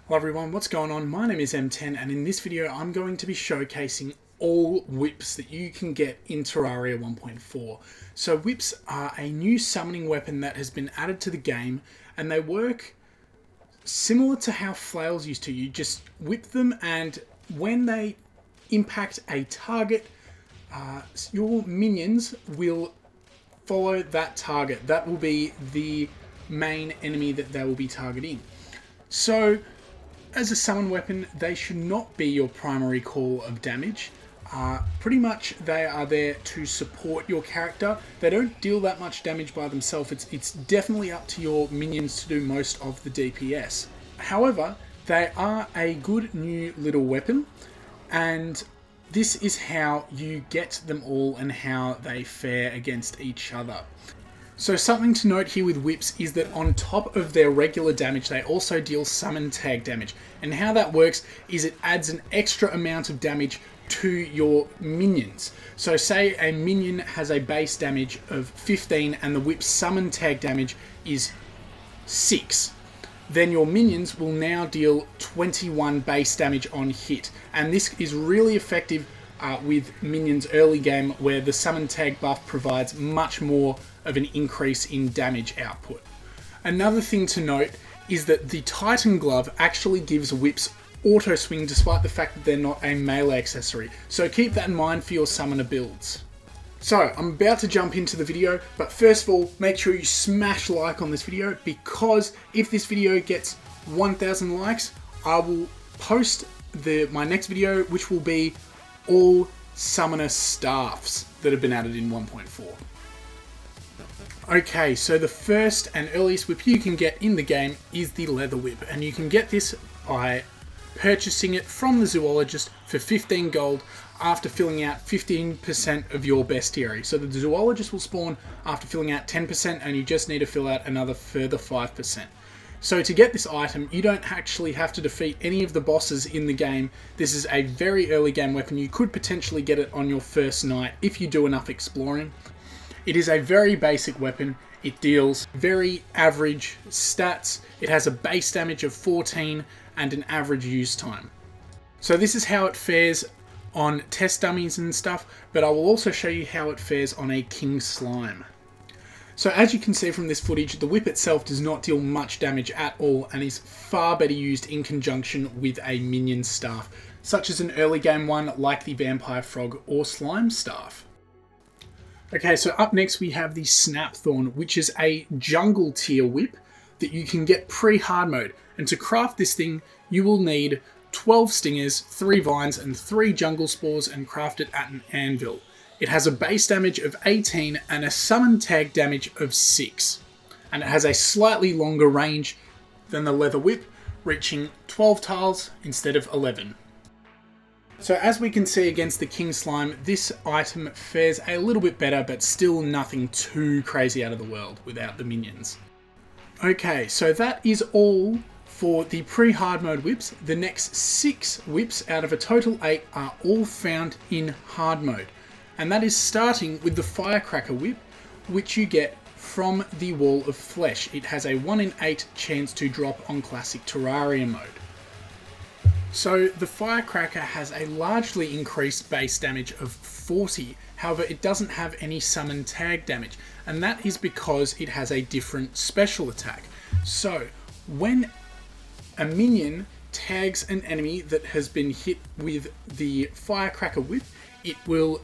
Hello everyone, what's going on? My name is MTEN and in this video I'm going to be showcasing all whips that you can get in Terraria 1.4. So whips are a new summoning weapon that has been added to the game and they work similar to how flails used to. You just whip them and when they impact a target, your minions will follow that target. That will be the main enemy that they will be targeting. So as a summon weapon, they should not be your primary call of damage. Pretty much they are there to support your character. They don't deal that much damage by themselves. It's definitely up to your minions to do most of the DPS. However, they are a good new little weapon, and this is how you get them all and how they fare against each other. So something to note here with whips is that on top of their regular damage, they also deal summon tag damage. And how that works is it adds an extra amount of damage to your minions. So say a minion has a base damage of 15 and the whip's summon tag damage is 6. Then your minions will now deal 21 base damage on hit. And this is really effective with minions early game where the summon tag buff provides much more of an increase in damage output. Another thing to note is that the Titan Glove actually gives whips auto swing despite the fact that they're not a melee accessory. So keep that in mind for your summoner builds. So I'm about to jump into the video, but first of all, make sure you smash like on this video because if this video gets 1,000 likes, I will post my next video, which will be all summoner staffs that have been added in 1.4. Okay, so the first and earliest whip you can get in the game is the leather whip, and you can get this by purchasing it from the zoologist for 15 gold after filling out 15% of your bestiary. So the zoologist will spawn after filling out 10% and you just need to fill out another further 5%. So to get this item, you don't actually have to defeat any of the bosses in the game. This is a very early game weapon. You could potentially get it on your first night if you do enough exploring. It is a very basic weapon. It deals very average stats. It has a base damage of 14 and an average use time. So this is how it fares on test dummies and stuff, but I will also show you how it fares on a king slime. So as you can see from this footage, the whip itself does not deal much damage at all and is far better used in conjunction with a minion staff, such as an early game one like the vampire frog or slime staff. Okay, so up next we have the Snapthorn, which is a jungle tier whip that you can get pre-hard mode. And to craft this thing, you will need 12 stingers, 3 vines, and 3 jungle spores and craft it at an anvil. It has a base damage of 18 and a summon tag damage of 6. And it has a slightly longer range than the leather whip, reaching 12 tiles instead of 11. So as we can see against the King Slime, this item fares a little bit better, but still nothing too crazy out of the world without the minions. Okay, so that is all for the pre-hard mode whips. The next 6 whips out of a total 8 are all found in hard mode. And that is starting with the Firecracker whip, which you get from the Wall of Flesh. It has a 1 in 8 chance to drop on classic Terraria mode. So the Firecracker has a largely increased base damage of 40, however it doesn't have any summon tag damage, and that is because it has a different special attack. So when a minion tags an enemy that has been hit with the Firecracker whip, it will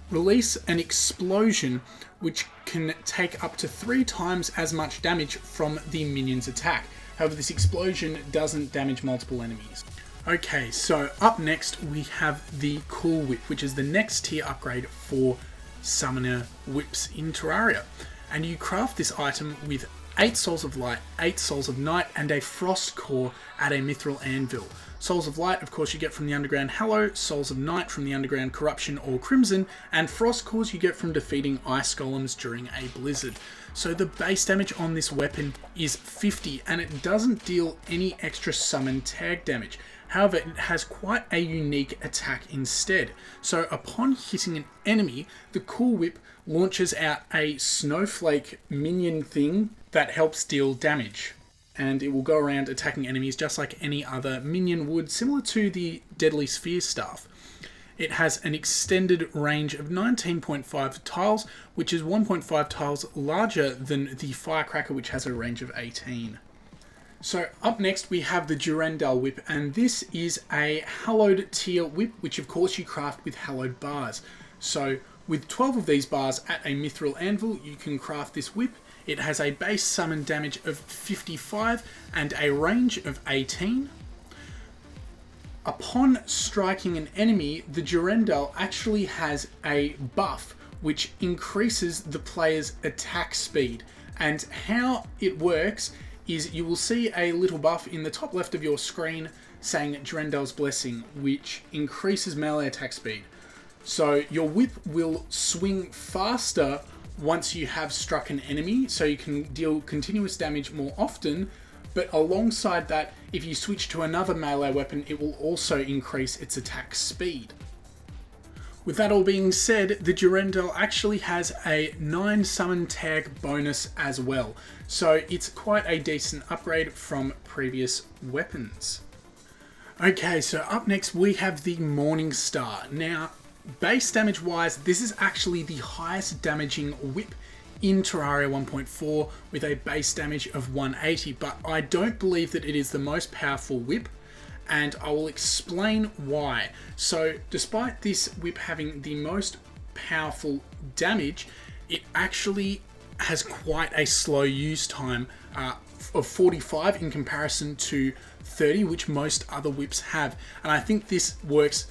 release an explosion which can take up to 3 times as much damage from the minion's attack. However, this explosion doesn't damage multiple enemies. Okay, so up next we have the Cool Whip, which is the next tier upgrade for summoner whips in Terraria. And you craft this item with 8 Souls of Light, 8 Souls of Night, and a Frost Core at a Mithril Anvil. Souls of Light, of course, you get from the Underground Hallow, Souls of Night from the Underground Corruption or Crimson, and Frost Cores you get from defeating Ice Golems during a Blizzard. So the base damage on this weapon is 50, and it doesn't deal any extra summon tag damage. However, it has quite a unique attack instead. So upon hitting an enemy, the Cool Whip launches out a snowflake minion thing that helps deal damage. and it will go around attacking enemies just like any other minion would, similar to the Deadly Sphere staff. It has an extended range of 19.5 tiles, which is 1.5 tiles larger than the Firecracker, which has a range of 18. So up next we have the Durendale whip, and this is a hallowed tier whip, which of course you craft with hallowed bars. So with 12 of these bars at a mithril anvil, you can craft this whip. It has a base summon damage of 55 and a range of 18. Upon striking an enemy, the Durendale actually has a buff which increases the player's attack speed. And how it works is you will see a little buff in the top left of your screen saying Durendale's Blessing, which increases melee attack speed. So your whip will swing faster once you have struck an enemy, so you can deal continuous damage more often, but alongside that, if you switch to another melee weapon, it will also increase its attack speed. With that all being said, the Durendale actually has a 9 summon tag bonus as well, so it's quite a decent upgrade from previous weapons. Okay, so up next we have the Morningstar. Now, base damage wise, this is actually the highest damaging whip in Terraria 1.4 with a base damage of 180, but I don't believe that it is the most powerful whip, and I will explain why. So despite this whip having the most powerful damage, it actually has quite a slow use time of 45 in comparison to 30, which most other whips have. And I think this works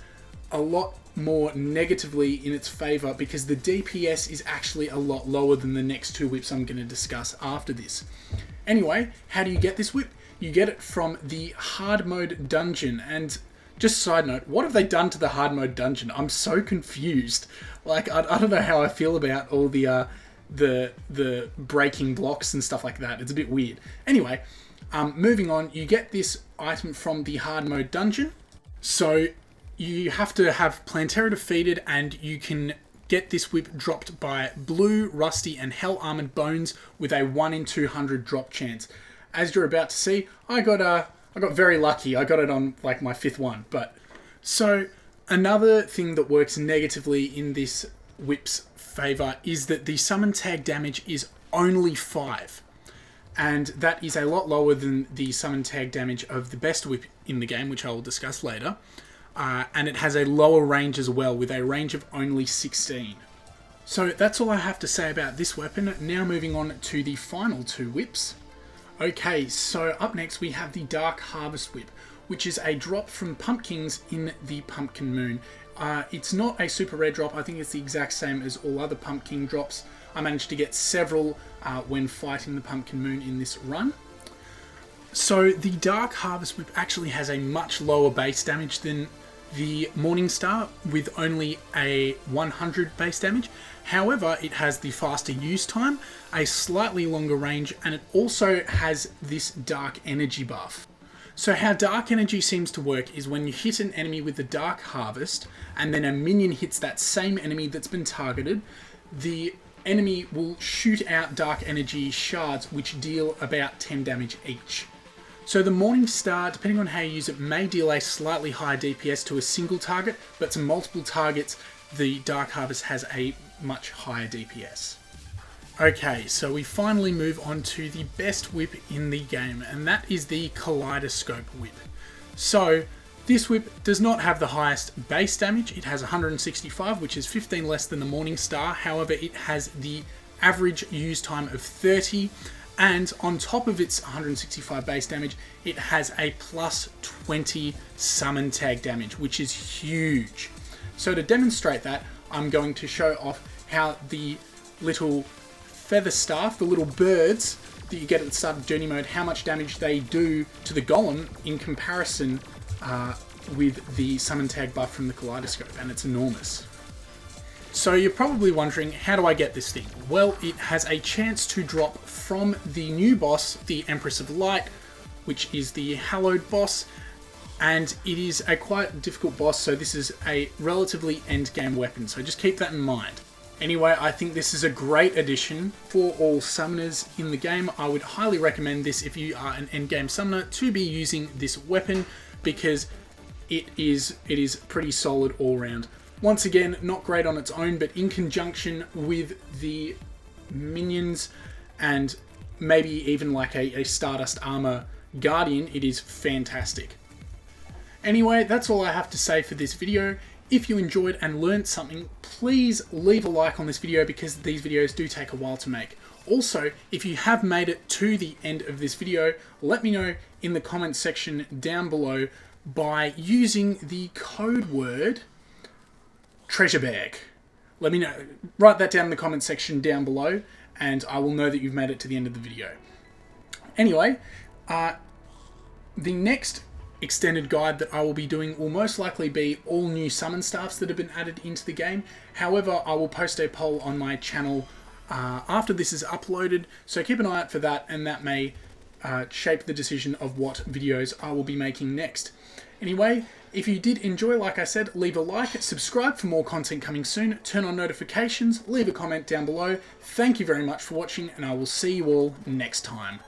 a lot more negatively in its favor because the DPS is actually a lot lower than the next two whips I'm going to discuss after this. Anyway, how do you get this whip? You get it from the hard mode dungeon. And just side note, what have they done to the hard mode dungeon? I'm so confused. Like, I don't know how I feel about all the breaking blocks and stuff like that. It's a bit weird. Anyway, moving on, you get this item from the hard mode dungeon. So you have to have Plantera defeated, and you can get this whip dropped by Blue, Rusty, and Hell Armored Bones with a 1 in 200 drop chance. As you're about to see, I got very lucky. I got it on like my 5th one. But so another thing that works negatively in this whip's favor is that the summon tag damage is only 5. And that is a lot lower than the summon tag damage of the best whip in the game, which I will discuss later. And it has a lower range as well, with a range of only 16. So that's all I have to say about this weapon. Now moving on to the final two whips. Okay, so up next we have the Dark Harvest Whip, which is a drop from Pumpkins in the Pumpkin Moon. It's not a super rare drop. I think it's the exact same as all other Pumpkin drops. I managed to get several when fighting the Pumpkin Moon in this run. So the Dark Harvest Whip actually has a much lower base damage than the Morningstar, with only a 100 base damage. However, it has the faster use time, a slightly longer range, and it also has this Dark Energy buff. So how Dark Energy seems to work is when you hit an enemy with the Dark Harvest, and then a minion hits that same enemy that's been targeted, the enemy will shoot out Dark Energy shards, which deal about 10 damage each. So the Morningstar, depending on how you use it, may deal a slightly higher DPS to a single target, but to multiple targets, the Dark Harvest has a much higher DPS. Okay, so we finally move on to the best whip in the game, and that is the Kaleidoscope whip. So this whip does not have the highest base damage. It has 165, which is 15 less than the Morningstar. However, it has the average use time of 30, and on top of its 165 base damage, it has a plus 20 summon tag damage, which is huge. So to demonstrate that, I'm going to show off how the little feather staff, the little birds that you get at the start of journey mode, how much damage they do to the golem in comparison with the summon tag buff from the Kaleidoscope, and it's enormous. So you're probably wondering, how do I get this thing? Well, it has a chance to drop from the new boss, the Empress of Light, which is the hallowed boss, and it is a quite difficult boss, so this is a relatively end game weapon, so just keep that in mind. Anyway, I think this is a great addition for all summoners in the game. I would highly recommend this if you are an endgame summoner to be using this weapon, because it is pretty solid all round. Once again, not great on its own, but in conjunction with the minions and maybe even like a Stardust Armor Guardian, it is fantastic. Anyway, that's all I have to say for this video. If you enjoyed and learned something, please leave a like on this video, because these videos do take a while to make. Also, if you have made it to the end of this video, let me know in the comments section down below by using the code word treasure bag. Let me know. Write that down in the comments section down below, and I will know that you've made it to the end of the video. Anyway, the next extended guide that I will be doing will most likely be all new summon staffs that have been added into the game. However, I will post a poll on my channel after this is uploaded, so keep an eye out for that, and that may shape the decision of what videos I will be making next. Anyway, if you did enjoy, like I said, leave a like, subscribe for more content coming soon, turn on notifications, leave a comment down below. Thank you very much for watching, and I will see you all next time.